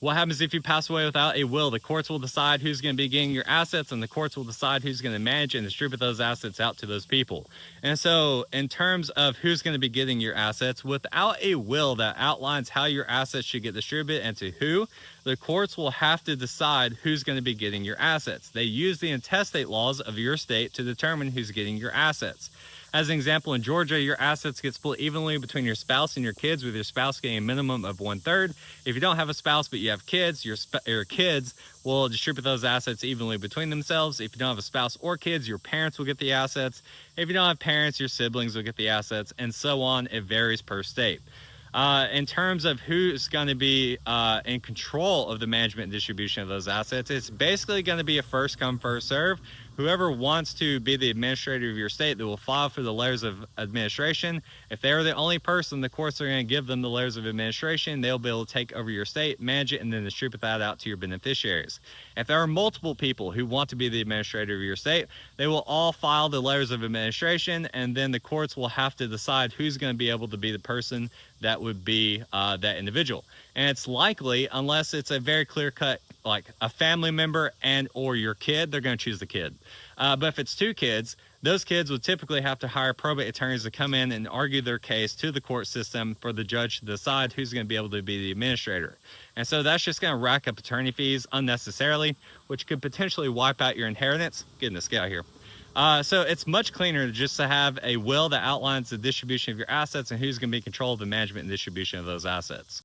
What happens if you pass away without a will? The courts will decide who's going to be getting your assets, and the courts will decide who's going to manage and distribute those assets out to those people. And so, in terms of who's going to be getting your assets, without a will that outlines how your assets should get distributed and to who, the courts will have to decide who's going to be getting your assets. They use the intestate laws of your state to determine who's getting your assets. As an example, in Georgia, your assets get split evenly between your spouse and your kids, with your spouse getting a minimum of 1/3. If you don't have a spouse but you have kids, your kids will distribute those assets evenly between themselves. If you don't have a spouse or kids, your parents will get the assets. If you don't have parents, your siblings will get the assets, and so on. It varies per state. In terms of who's going to be in control of the management and distribution of those assets, it's basically going to be a first come, first serve. Whoever wants to be the administrator of your state, they will file for the layers of administration. If they're the only person, the courts are going to give them the layers of administration. They'll be able to take over your state, manage it, and then distribute that out to your beneficiaries. If there are multiple people who want to be the administrator of your state, they will all file the layers of administration, and then the courts will have to decide who's going to be able to be the person that would be that individual. And it's likely, unless it's a very clear cut, like a family member and or your kid, they're going to choose the kid. But if it's two kids, those kids would typically have to hire probate attorneys to come in and argue their case to the court system for the judge to decide who's going to be able to be the administrator. And so that's just going to rack up attorney fees unnecessarily, which could potentially wipe out your inheritance. Goodness, get out here. So it's much cleaner just to have a will that outlines the distribution of your assets and who's going to be in control of the management and distribution of those assets.